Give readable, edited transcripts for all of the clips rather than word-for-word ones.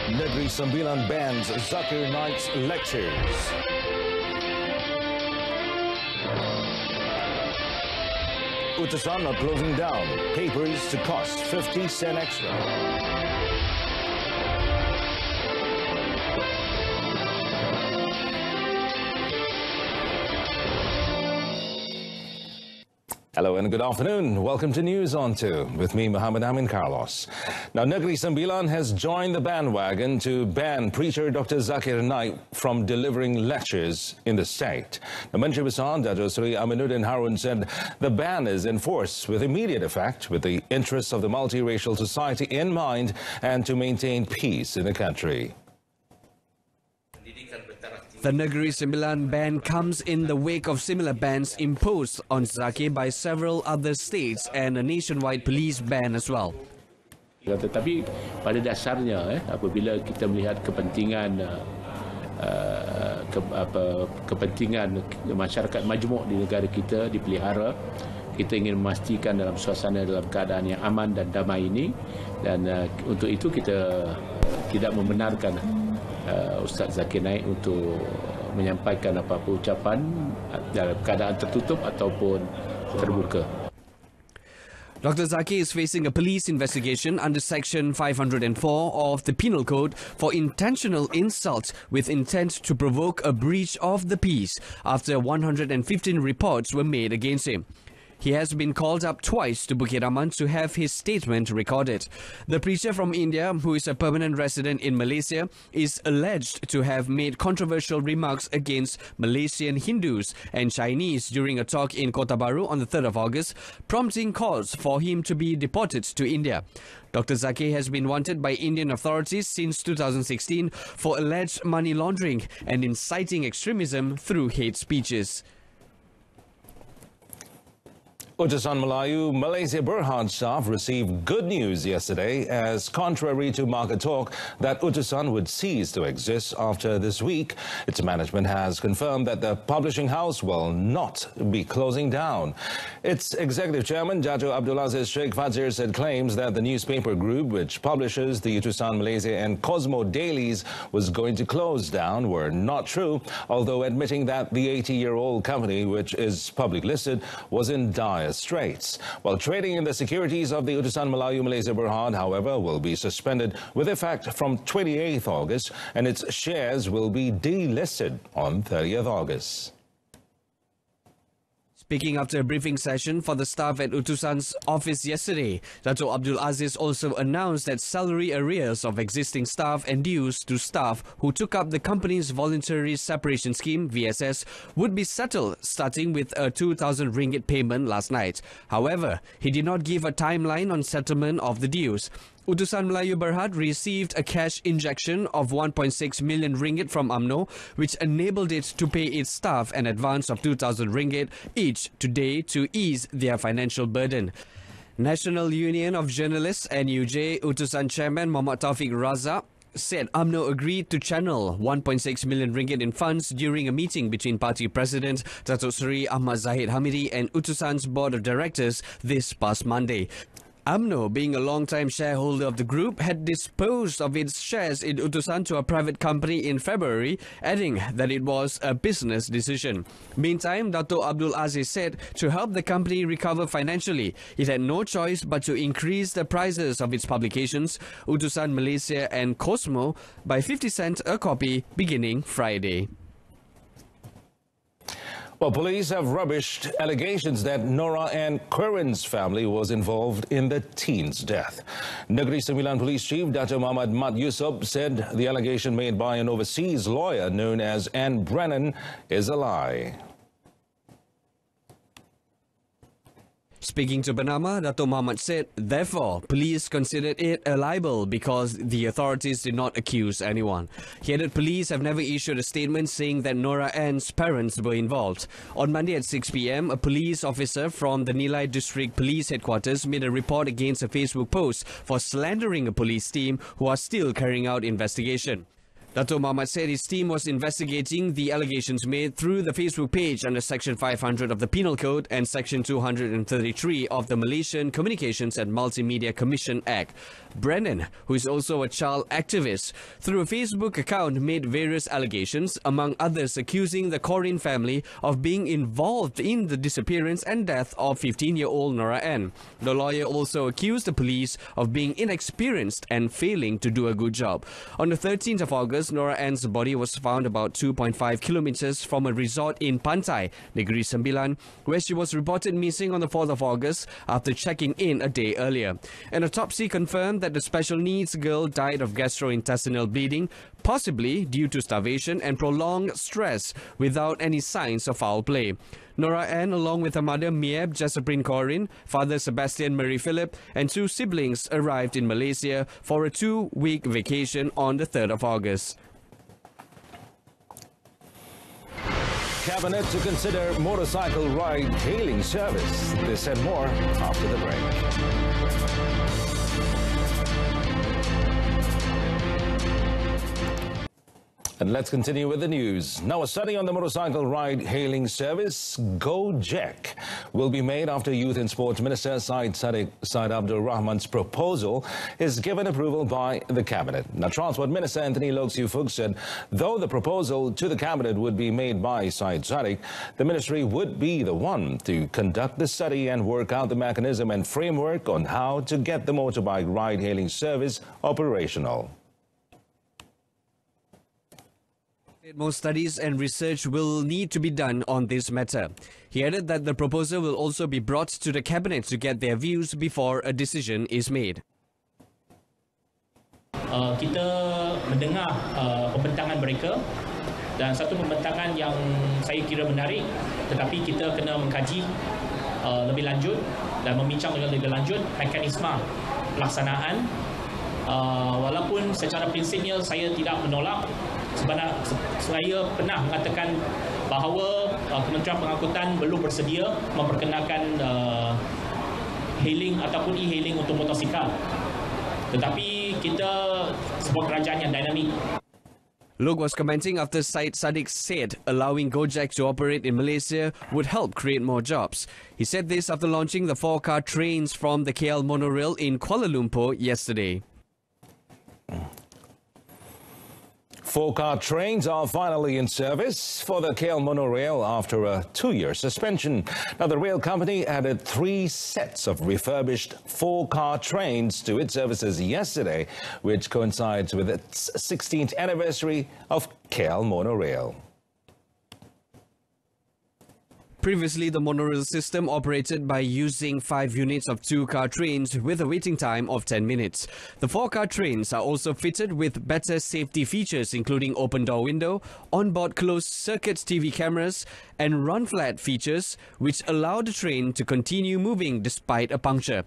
Negeri Sembilan bans Zakir Naik's lectures. Utusan not closing down. Papers to cost 50 cents extra. Hello and good afternoon. Welcome to News on 2 with me, Muhammad Amin Carlos. Now, Negeri Sembilan has joined the bandwagon to ban preacher Dr. Zakir Naik from delivering lectures in the state. Now, Menteri Besar Dato Sri Aminuddin Harun said the ban is in force with immediate effect with the interests of the multiracial society in mind and to maintain peace in the country. The Negeri Sembilan ban comes in the wake of similar bans imposed on Zakir by several other states and a nationwide police ban as well. Tetapi pada dasarnya apabila kita melihat kepentingan kepentingan masyarakat majmuk di negara kita dipelihara, kita ingin memastikan dalam suasana dalam keadaan yang aman dan damai ini, dan untuk itu kita tidak membenarkan Ustaz Zakir Naik untuk menyampaikan apa-apa ucapan dalam keadaan tertutup ataupun terbuka. Dr. Zakir is facing a police investigation under Section 504 of the Penal Code for intentional insult with intent to provoke a breach of the peace after 115 reports were made against him. He has been called up twice to Bukit Aman to have his statement recorded. The preacher from India, who is a permanent resident in Malaysia, is alleged to have made controversial remarks against Malaysian Hindus and Chinese during a talk in Kota Baru on the 3rd of August, prompting calls for him to be deported to India. Dr. Zakir has been wanted by Indian authorities since 2016 for alleged money laundering and inciting extremism through hate speeches. O2S Malaysia Berhad staff received good news yesterday as, contrary to market talk that O2S would cease to exist after this week, its management has confirmed that the publishing house will not be closing down. Its executive chairman, Dato' Abdul Aziz Sheikh Fadzir, said claims that the newspaper group, which publishes the O2S Malaysia and Cosmo dailies, was going to close down were not true, although admitting that the 80-year-old company, which is public listed, was in dire straits. While trading in the securities of the O2S Malaysia Berhad, however, will be suspended with effect from 28th August, and its shares will be delisted on 30th August. Speaking after a briefing session for the staff at O2S's office yesterday, Dato' Abdul Aziz also announced that salary arrears of existing staff and dues to staff who took up the company's voluntary separation scheme, VSS, would be settled starting with a 2,000 ringgit payment last night. However, he did not give a timeline on settlement of the dues. O2S Malaysia Berhad received a cash injection of 1.6 million ringgit from UMNO, which enabled it to pay its staff an advance of 2,000 ringgit each today to ease their financial burden. National Union of Journalists (NUJ) O2S Chairman Muhammad Taufik Razak said UMNO agreed to channel 1.6 million ringgit in funds during a meeting between party president Datuk Seri Ahmad Zahid Hamidi and O2S's board of directors this past Monday. UMNO, being a long-time shareholder of the group, had disposed of its shares in O2S to a private company in February, adding that it was a business decision. Meantime, Dato' Abdul Aziz said to help the company recover financially, it had no choice but to increase the prices of its publications, O2S Malaysia and Cosmo, by 50 cents a copy beginning Friday. Well, police have rubbished allegations that Nora Ann Curran's family was involved in the teen's death. Negeri Sembilan Police Chief Dato' Muhammad Mat Yusof said the allegation made by an overseas lawyer known as Ann Brennan is a lie. Speaking to Bernama, Dato' Muhammad said, therefore, police considered it a libel because the authorities did not accuse anyone. He added police have never issued a statement saying that Nora Ann's parents were involved. On Monday at 6 p.m, a police officer from the Nilai District Police Headquarters made a report against a Facebook post for slandering a police team who are still carrying out investigation. Dato' Mohamad said his team was investigating the allegations made through the Facebook page under Section 500 of the Penal Code and Section 233 of the Malaysian Communications and Multimedia Commission Act. Brennan, who is also a child activist, through a Facebook account made various allegations, among others accusing the Corin family of being involved in the disappearance and death of 15-year-old Nora N. The lawyer also accused the police of being inexperienced and failing to do a good job. On the 13th of August, Nora N's body was found about 2.5 kilometers from a resort in Pantai, Negeri Sembilan, where she was reported missing on the 4th of August after checking in a day earlier. An autopsy confirmed that the special needs girl died of gastrointestinal bleeding, possibly due to starvation and prolonged stress, without any signs of foul play. Nora N, along with her mother Mieb Jasaprin Corin, father Sebastian Marie Philip, and 2 siblings arrived in Malaysia for a 2-week vacation on the 3rd of August. Cabinet to consider motorcycle ride-hailing service. This and more after the break. And let's continue with the news. Now, a study on the motorcycle ride-hailing service, GoldJack, will be made after Youth and Sports Minister Syed Abdul Rahman's proposal is given approval by the Cabinet. Now, Transport Minister Anthony Loke Siu Fook said, though the proposal to the Cabinet would be made by Syed Saddiq, the Ministry would be the one to conduct the study and work out the mechanism and framework on how to get the motorbike ride-hailing service operational. More studies and research will need to be done on this matter. He added that the proposal will also be brought to the Cabinet to get their views before a decision is made. Kita mendengar pembentangan mereka dan satu pembentangan yang saya kira menarik, tetapi kita kena mengkaji lebih lanjut dan membincang dengan lebih lanjut mekanisme pelaksanaan. Walaupun secara prinsipnya saya tidak menolak, sebenarnya saya pernah mengatakan bahawa Kementerian Pengangkutan belum bersedia memperkenalkan hailing ataupun e-hailing untuk motosikal. Tetapi kita sebuah kerajaan yang dinamik. Luke was commenting after Syed Saddiq said allowing GoldJack to operate in Malaysia would help create more jobs. He said this after launching the 4-car trains from the KL Monorail in Kuala Lumpur yesterday. 4-car trains are finally in service for the KL Monorail after a 2-year suspension. Now, the rail company added 3 sets of refurbished 4-car trains to its services yesterday, which coincides with its 16th anniversary of KL Monorail. Previously, the monorail system operated by using 5 units of 2-car trains with a waiting time of 10 minutes. The 4-car trains are also fitted with better safety features including open-door window, onboard closed-circuit TV cameras and run-flat features which allow the train to continue moving despite a puncture.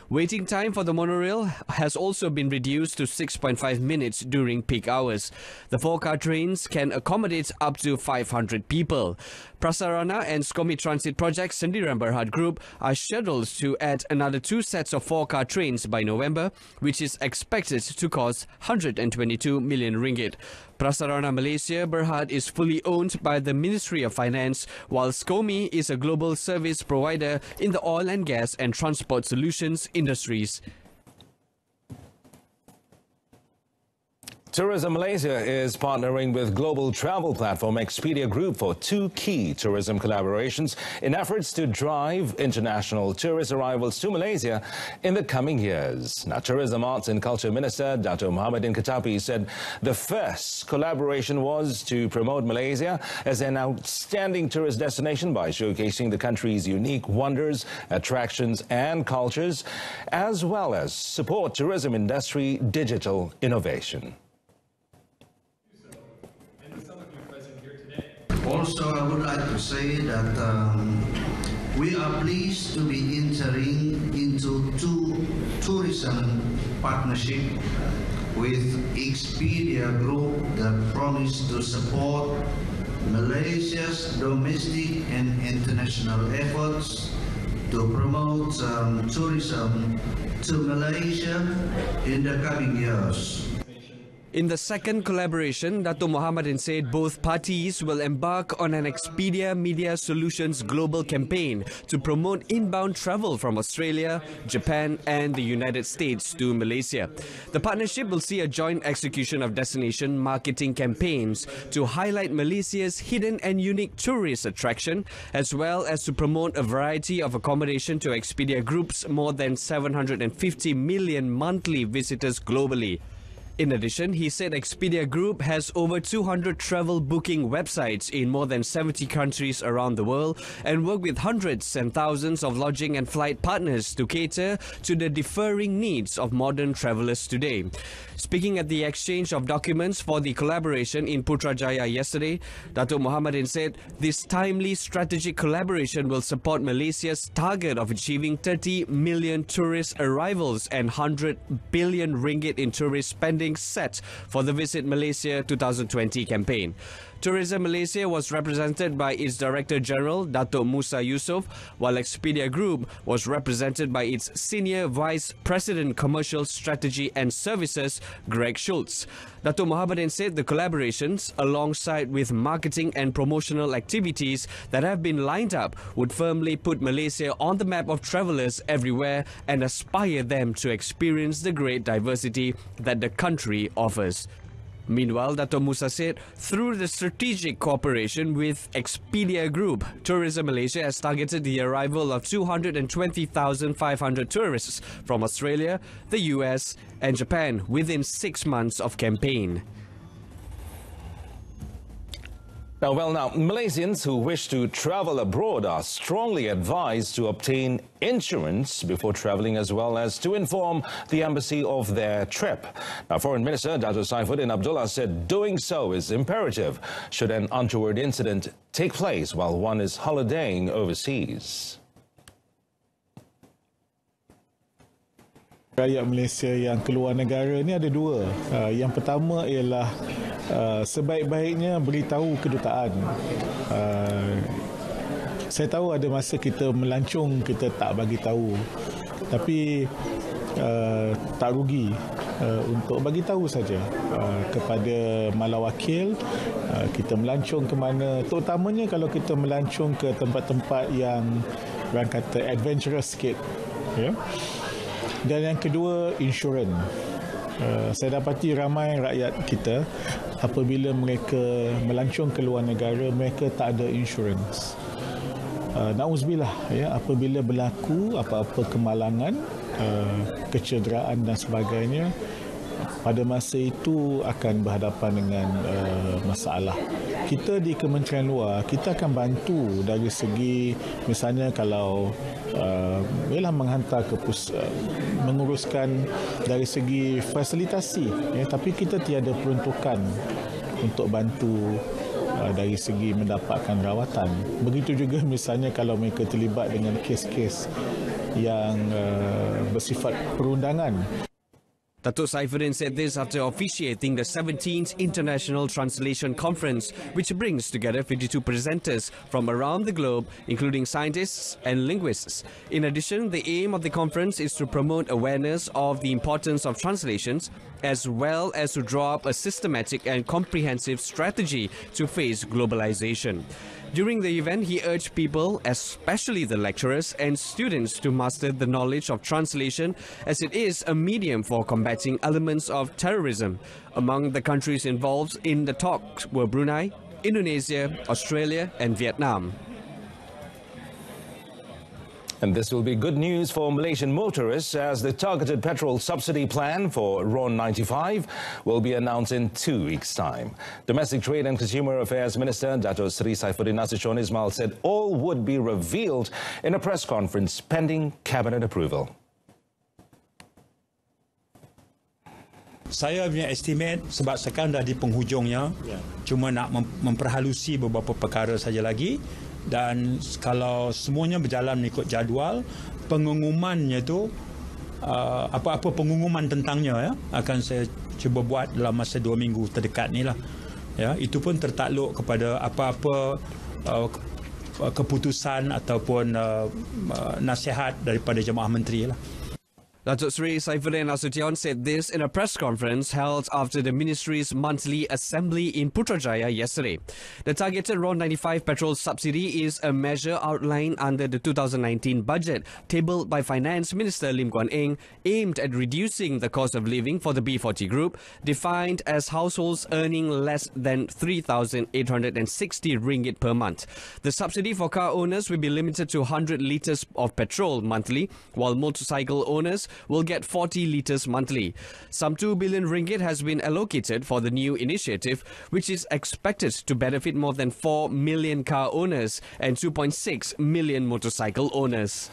Waiting time for the monorail has also been reduced to 6.5 minutes during peak hours. The 4-car trains can accommodate up to 500 people. Prasarana and Skomi Transit Project Sendirian Berhad Group are scheduled to add another 2 sets of 4-car trains by November, which is expected to cost 122 million ringgit. Prasarana Malaysia Berhad is fully owned by the Ministry of Finance, while Skomi is a global service provider in the oil and gas and transport solutions industries. Tourism Malaysia is partnering with global travel platform Expedia Group for 2 key tourism collaborations in efforts to drive international tourist arrivals to Malaysia in the coming years. Now, Tourism, Arts and Culture Minister Dato' Muhammadin Katapi said the first collaboration was to promote Malaysia as an outstanding tourist destination by showcasing the country's unique wonders, attractions and cultures, as well as support tourism industry digital innovation. Also, I would like to say that we are pleased to be entering into 2 tourism partnerships with Expedia Group that promise to support Malaysia's domestic and international efforts to promote tourism to Malaysia in the coming years. In the second collaboration, Dato' Mohammadin said both parties will embark on an Expedia Media Solutions global campaign to promote inbound travel from Australia, Japan and the United States to Malaysia. The partnership will see a joint execution of destination marketing campaigns to highlight Malaysia's hidden and unique tourist attraction, as well as to promote a variety of accommodation to Expedia Group's more than 750 million monthly visitors globally. In addition, he said Expedia Group has over 200 travel booking websites in more than 70 countries around the world and work with hundreds and thousands of lodging and flight partners to cater to the differing needs of modern travelers today. Speaking at the exchange of documents for the collaboration in Putrajaya yesterday, Dato' Mohammadin said this timely strategic collaboration will support Malaysia's target of achieving 30 million tourist arrivals and 100 billion ringgit in tourist spending set for the Visit Malaysia 2020 campaign. Tourism Malaysia was represented by its Director General, Dato' Musa Yusof, while Expedia Group was represented by its Senior Vice President Commercial Strategy and Services, Greg Schultz. Dato' Mohammadin said the collaborations, alongside with marketing and promotional activities that have been lined up, would firmly put Malaysia on the map of travellers everywhere and aspire them to experience the great diversity that the country offers. Meanwhile, Dato' Musa said, through the strategic cooperation with Expedia Group, Tourism Malaysia has targeted the arrival of 220,500 tourists from Australia, the US and Japan within 6 months of campaign. Now, Malaysians who wish to travel abroad are strongly advised to obtain insurance before travelling, as well as to inform the embassy of their trip. Now, Foreign Minister Dato' Saifuddin Abdullah said doing so is imperative should an untoward incident take place while one is holidaying overseas. Rakyat Malaysia yang keluar negara ni ada dua. Yang pertama ialah sebaik-baiknya beritahu kedutaan. Saya tahu ada masa kita melancong, kita tak bagi tahu. Tapi tak rugi untuk bagi tahu saja kepada malawakil kita melancong ke mana, terutamanya kalau kita melancong ke tempat-tempat yang orang kata adventurous sikit, ya. Dan yang kedua, insurans. Saya dapati ramai rakyat kita apabila mereka melancong ke luar negara, mereka tak ada insurans. Na'uzubillah, ya, apabila berlaku apa-apa kemalangan, kecederaan dan sebagainya, pada masa itu akan berhadapan dengan masalah. Kita di Kementerian Luar, kita akan bantu dari segi, misalnya kalau ialah menghantar ke menguruskan dari segi fasilitasi, ya, tapi kita tiada peruntukan untuk bantu dari segi mendapatkan rawatan. Begitu juga misalnya kalau mereka terlibat dengan kes-kes yang bersifat perundangan. Dato' Saifuddin said this after officiating the 17th International Translation Conference, which brings together 52 presenters from around the globe, including scientists and linguists. In addition, the aim of the conference is to promote awareness of the importance of translations, as well as to draw up a systematic and comprehensive strategy to face globalization. During the event, he urged people, especially the lecturers and students, to master the knowledge of translation, as it is a medium for combating elements of terrorism. Among the countries involved in the talks were Brunei, Indonesia, Australia and Vietnam. And this will be good news for Malaysian motorists, as the targeted petrol subsidy plan for RON 95 will be announced in 2 weeks' time. Domestic Trade and Consumer Affairs Minister Dato' Sri Saifuddin Nasution Ismail said all would be revealed in a press conference pending cabinet approval. Saya punya estimate sebab sekarang dah di penghujungnya, cuma nak memperhalusi beberapa perkara saja lagi. Dan kalau semuanya berjalan mengikut jadual, pengumumannya itu apa-apa pengumuman tentangnya, ya, akan saya cuba buat dalam masa 2 minggu terdekat ni lah. Ya, itu pun tertakluk kepada apa-apa keputusan ataupun nasihat daripada Jemaah Menteri lah. Datuk Seri Saifuddin Nasution said this in a press conference held after the Ministry's monthly assembly in Putrajaya yesterday. The targeted RON95 petrol subsidy is a measure outlined under the 2019 budget tabled by Finance Minister Lim Guan Eng, aimed at reducing the cost of living for the B40 group, defined as households earning less than 3,860 ringgit per month. The subsidy for car owners will be limited to 100 litres of petrol monthly, while motorcycle owners will get 40 litres monthly. Some 2 billion ringgit has been allocated for the new initiative, which is expected to benefit more than 4 million car owners and 2.6 million motorcycle owners.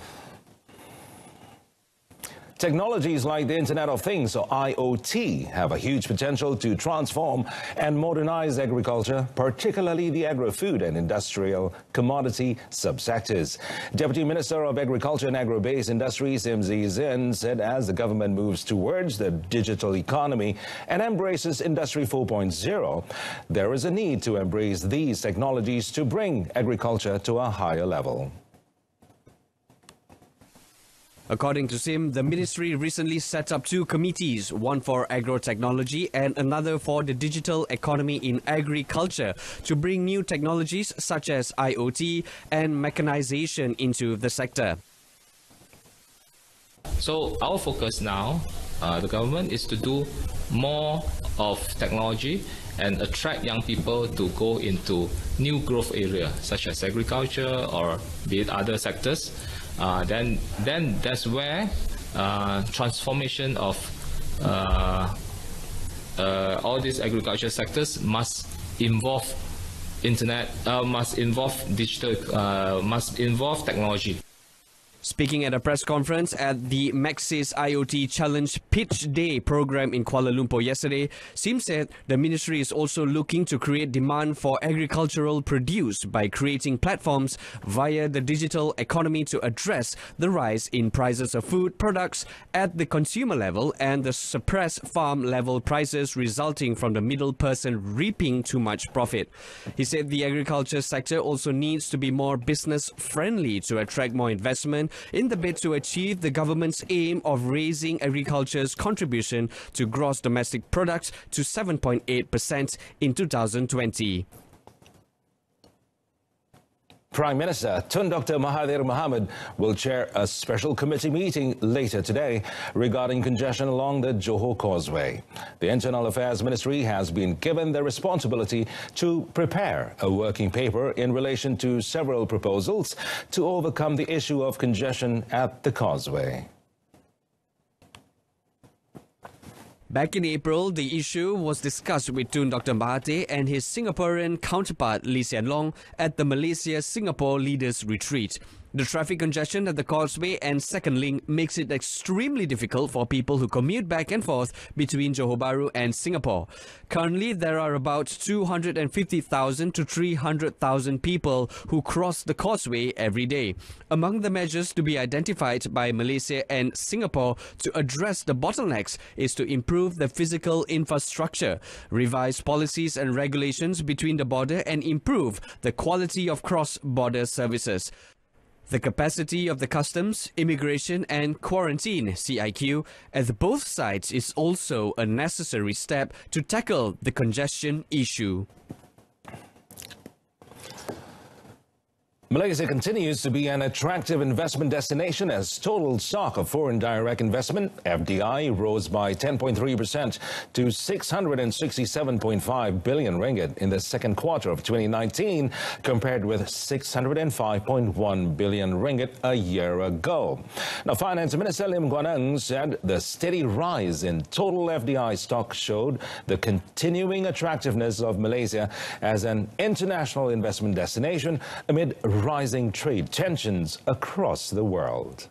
Technologies like the Internet of Things, or IoT, have a huge potential to transform and modernize agriculture, particularly the agro-food and industrial commodity subsectors. Deputy Minister of Agriculture and Agro-Based Industries, MZ Zin, said as the government moves towards the digital economy and embraces Industry 4.0, there is a need to embrace these technologies to bring agriculture to a higher level. According to Sim, the ministry recently set up 2 committees, one for agro-technology and another for the digital economy in agriculture, to bring new technologies such as IoT and mechanization into the sector. So our focus now, the government, is to do more of technology and attract young people to go into new growth areas such as agriculture or be it other sectors. Then that's where transformation of all these agriculture sectors must involve internet, must involve digital, must involve technology. Speaking at a press conference at the Maxis IoT Challenge Pitch Day program in Kuala Lumpur yesterday, Sim said the ministry is also looking to create demand for agricultural produce by creating platforms via the digital economy to address the rise in prices of food products at the consumer level and the suppressed farm level prices resulting from the middle person reaping too much profit. He said the agriculture sector also needs to be more business friendly to attract more investment in the bid to achieve the government's aim of raising agriculture's contribution to gross domestic product to 7.8% in 2020. Prime Minister Tun Dr. Mahathir Mohamad will chair a special committee meeting later today regarding congestion along the Johor Causeway. The Internal Affairs Ministry has been given the responsibility to prepare a working paper in relation to several proposals to overcome the issue of congestion at the Causeway. Back in April, the issue was discussed with Tun Dr. Mahathir and his Singaporean counterpart Lee Hsien Loong at the Malaysia-Singapore Leaders Retreat. The traffic congestion at the Causeway and Second Link makes it extremely difficult for people who commute back and forth between Johor Bahru and Singapore. Currently, there are about 250,000 to 300,000 people who cross the Causeway every day. Among the measures to be identified by Malaysia and Singapore to address the bottlenecks is to improve the physical infrastructure, revise policies and regulations between the border, and improve the quality of cross-border services. The capacity of the customs, immigration and quarantine (CIQ) at both sides is also a necessary step to tackle the congestion issue. Malaysia continues to be an attractive investment destination as total stock of foreign direct investment, FDI, rose by 10.3% to 667.5 billion ringgit in the second quarter of 2019, compared with 605.1 billion ringgit a year ago. Now, Finance Minister Lim Guan Eng said the steady rise in total FDI stock showed the continuing attractiveness of Malaysia as an international investment destination amid rising trade tensions across the world.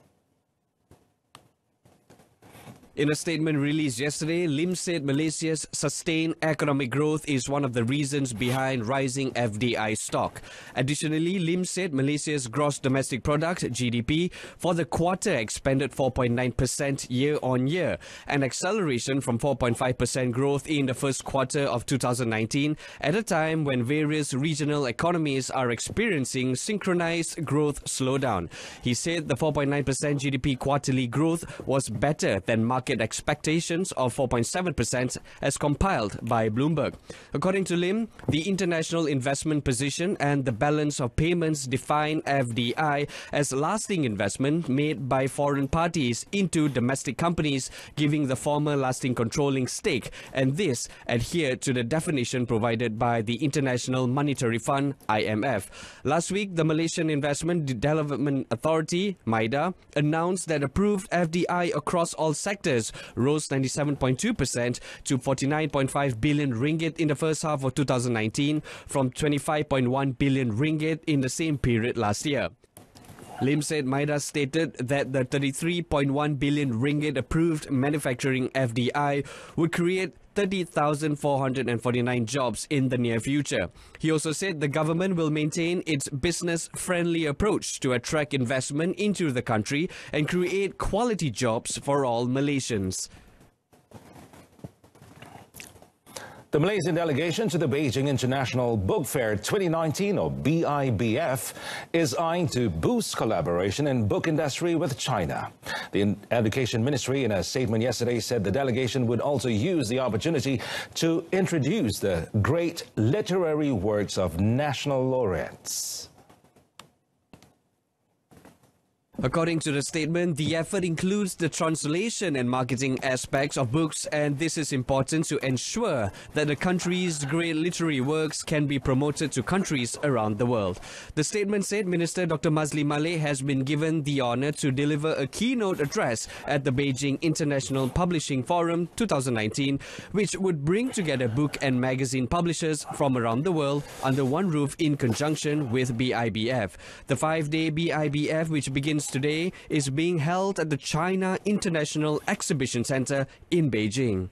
In a statement released yesterday, Lim said Malaysia's sustained economic growth is one of the reasons behind rising FDI stock. Additionally, Lim said Malaysia's gross domestic product, GDP, for the quarter expanded 4.9% year-on-year, an acceleration from 4.5% growth in the first quarter of 2019, at a time when various regional economies are experiencing synchronized growth slowdown. He said the 4.9% GDP quarterly growth was better than market expectations of 4.7% as compiled by Bloomberg. According to Lim, the international investment position and the balance of payments define FDI as lasting investment made by foreign parties into domestic companies, giving the former lasting controlling stake, and this adhered to the definition provided by the International Monetary Fund, IMF. Last week, the Malaysian Investment Development Authority, MIDA, announced that approved FDI across all sectors rose 97.2% to 49.5 billion ringgit in the first half of 2019 from 25.1 billion ringgit in the same period last year. Lim said MIDA stated that the 33.1 billion ringgit approved manufacturing FDI would create 30,449 jobs in the near future. He also said the government will maintain its business-friendly approach to attract investment into the country and create quality jobs for all Malaysians. The Malaysian delegation to the Beijing International Book Fair 2019, or BIBF, is eyeing to boost collaboration in book industry with China. The Education Ministry, in a statement yesterday, said the delegation would also use the opportunity to introduce the great literary works of national laureates. According to the statement, the effort includes the translation and marketing aspects of books, and this is important to ensure that the country's great literary works can be promoted to countries around the world. The statement said Minister Dr. Mazli Maleh has been given the honour to deliver a keynote address at the Beijing International Publishing Forum 2019, which would bring together book and magazine publishers from around the world under one roof in conjunction with BIBF. The 5-day BIBF, which begins today, is being held at the China International Exhibition Centre in Beijing.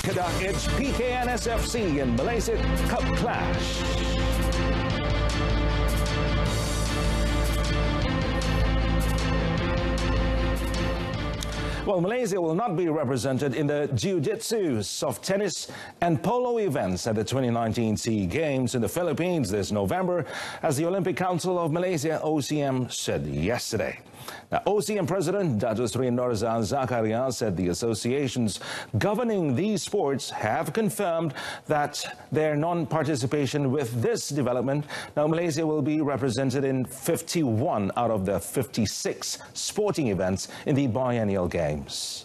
Kedah, it's PKNSFC and Malaysia Cup clash. Well, Malaysia will not be represented in the jiu-jitsu, soft tennis and polo events at the 2019 SEA Games in the Philippines this November, as the Olympic Council of Malaysia, OCM, said yesterday. Now, OCM President Datuk Seri Norzan Zakaria said the associations governing these sports have confirmed that their non-participation with this development. Now, Malaysia will be represented in 51 out of the 56 sporting events in the biennial games.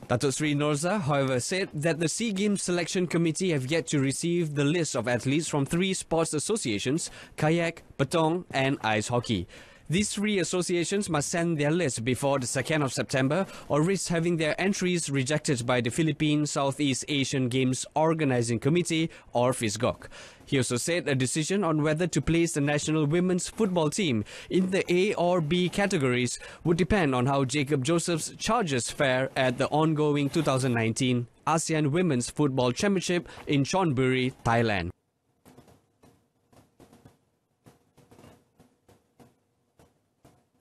Datuk Seri Norza, however, said that the SEA Games Selection Committee have yet to receive the list of athletes from 3 sports associations: kayak, petong and ice hockey. These 3 associations must send their list before the 2nd of September or risk having their entries rejected by the Philippine Southeast Asian Games Organising Committee, or FISGOC. He also said a decision on whether to place the national women's football team in the A or B categories would depend on how Jacob Joseph's charges fare at the ongoing 2019 ASEAN Women's Football Championship in Chonburi, Thailand.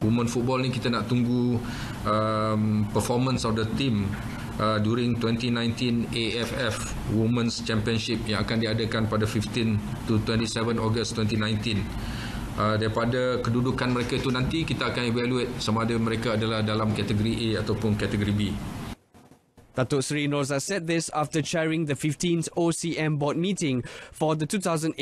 Women football ni kita nak tunggu performance of the team during 2019 AFF Women's Championship yang akan diadakan pada 15 to 27 Ogos 2019. Daripada kedudukan mereka itu nanti kita akan evaluate sama ada mereka adalah dalam kategori A ataupun kategori B. Datuk Seri Norza said this after chairing the 15th OCM board meeting for the 2018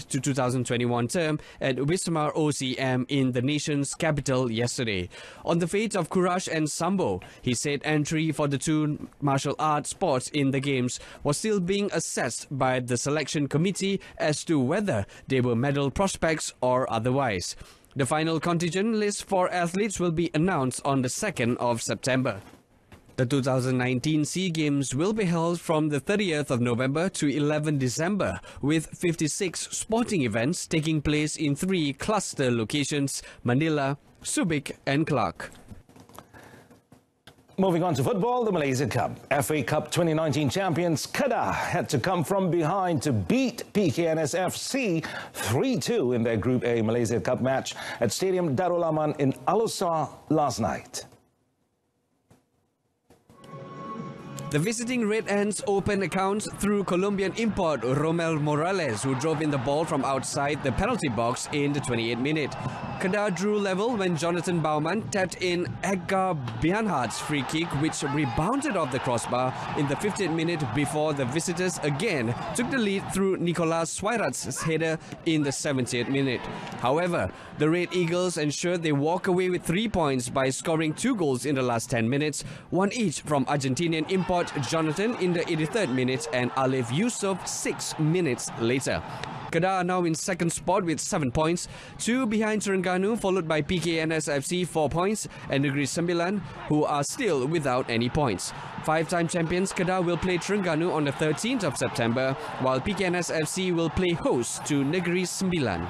to 2021 term at Wisma OCM in the nation's capital yesterday. On the fate of Courage and Sambo, he said entry for the 2 martial arts sports in the games was still being assessed by the selection committee as to whether they were medal prospects or otherwise. The final contingent list for athletes will be announced on the 2nd of September. The 2019 SEA Games will be held from the 30th of November to 11 December, with 56 sporting events taking place in 3 cluster locations: Manila, Subic and Clark. Moving on to football, the Malaysia Cup. FA Cup 2019 champions Kedah had to come from behind to beat PKNS FC 3-2 in their Group A Malaysia Cup match at Stadium Darul Aman in Al-Usra last night. The visiting Red Ants opened accounts through Colombian import Romel Morales, who drove in the ball from outside the penalty box in the 28th minute. Kedah drew level when Jonathan Baumann tapped in Edgar Bianhart's free kick, which rebounded off the crossbar in the 50th minute before the visitors again took the lead through Nicolas Suarez's header in the 70th minute. However, the Red Eagles ensured they walk away with 3 points by scoring 2 goals in the last 10 minutes, one each from Argentinian import Jonathan in the 83rd minute and Alif Yusuf 6 minutes later. Kedah are now in second spot with 7 points, 2 behind Terengganu, followed by PKNS FC 4 points and Negeri Sembilan, who are still without any points. 5-time champions Kedah will play Terengganu on the 13th of September, while PKNS FC will play host to Negeri Sembilan.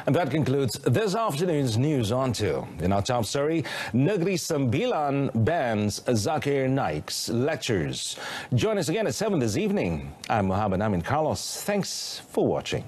And that concludes this afternoon's news on 2. In our top story, Negeri Sembilan bans Zakir Naik's lectures. Join us again at 7 this evening. I'm Muhammad Amin Carlos. Thanks for watching.